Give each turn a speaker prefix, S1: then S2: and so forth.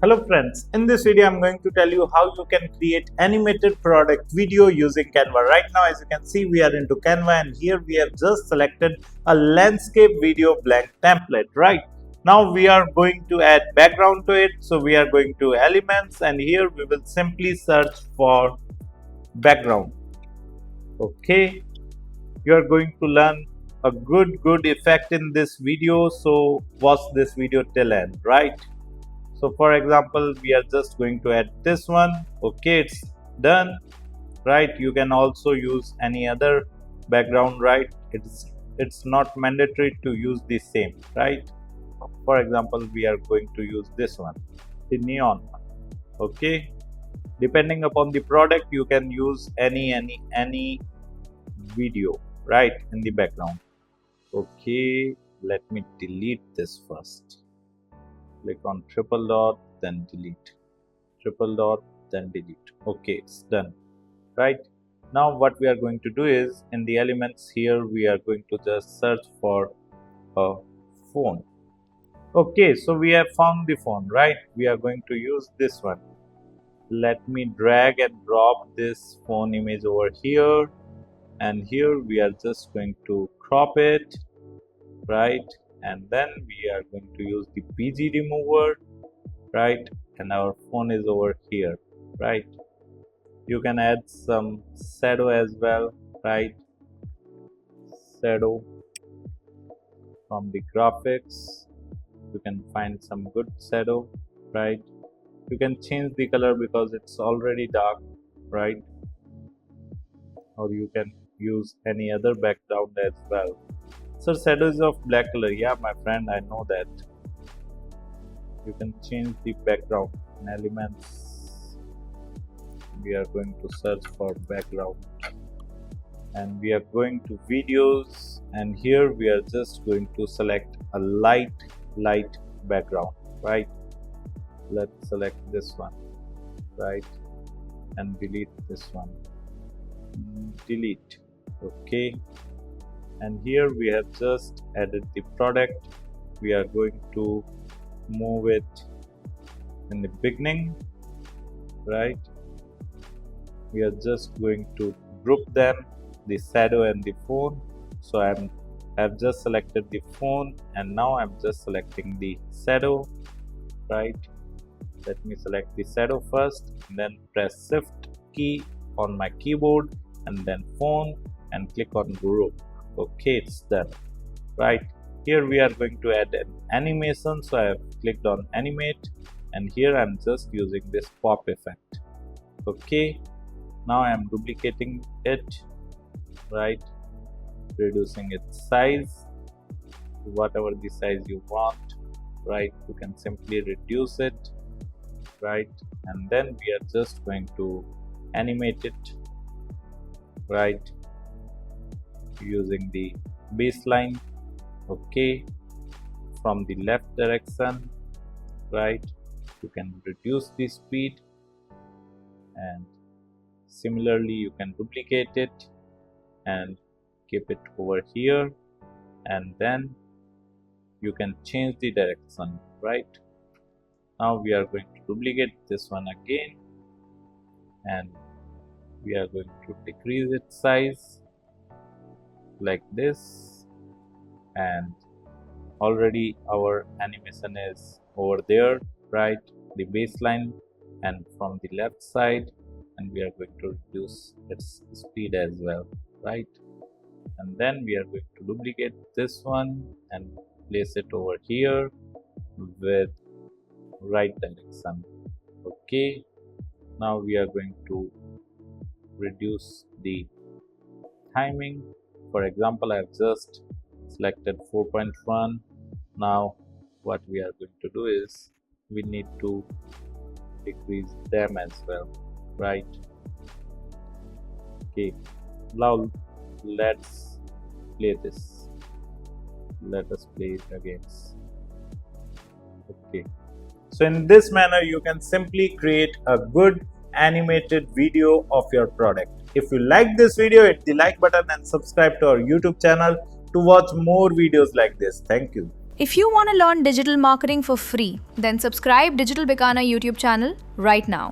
S1: Hello friends, in this video I'm going to tell you how you can create animated product video using Canva. Right now as you can see we are into Canva and here we have just selected a landscape video blank template, right? Now we are going to add background to it, so we are going to elements and here we will simply search for background. Okay, you are going to learn a good effect in this video, so watch this video till end, right? So for example, we are just going to add this one. Okay, it's done, right? You can also use any other background, right? It's not mandatory to use the same, right? For example, we are going to use this one, the neon one. Okay, depending upon the product, you can use any video, right, in the background. Okay, let me delete this first. Click on triple dot, then delete, triple dot, then delete. Okay, it's done, right? Now what we are going to do is in the elements here we are going to just search for a phone. Okay, so we have found the phone, right? We are going to use this one. Let me drag and drop this phone image over here, and here we are just going to crop it, right? And then we are going to use the PG remover, right? And our phone is over here, right? You can add some shadow as well, right? Shadow from the graphics, you can find some good shadow, right? You can change the color because it's already dark, right? Or you can use any other background as well. So shadow is of black color. Yeah, my friend, I know that. You can change the background in elements. We are going to search for background and we are going to videos, and here we are just going to select a light background, right? Let's select this one, right? And delete this one. Delete. Okay. And here we have just added the product. We are going to move it in the beginning, right? We are just going to group them, the shadow and the phone. So I've just selected the phone and now I'm just selecting the shadow, right? Let me select the shadow first and then press shift key on my keyboard and then phone and click on group. Okay, it's done, right? Here we are going to add an animation, so I have clicked on animate and here I'm just using this pop effect. Okay, now I'm duplicating it, right? Reducing its size, whatever the size you want, right? You can simply reduce it, right? And then we are just going to animate it, right, using the baseline. Okay, from the left direction, right? You can reduce the speed and similarly you can duplicate it and keep it over here, and then you can change the direction, right? Now we are going to duplicate this one again and we are going to decrease its size like this, and already our animation is over there, right? The baseline and from the left side, and we are going to reduce its speed as well, right? And then we are going to duplicate this one and place it over here with right direction. Okay, now we are going to reduce the timing. For example, I have just selected 4.1. Now what we are going to do is we need to decrease them as well, right? Okay, now let's play this. Let us play it again. Okay, so in this manner you can simply create a good animated video of your product. If you like this video, hit the like button and subscribe to our YouTube channel to watch more videos like this. Thank you.
S2: If you want to learn digital marketing for free, then subscribe Digital Bikana YouTube channel right now.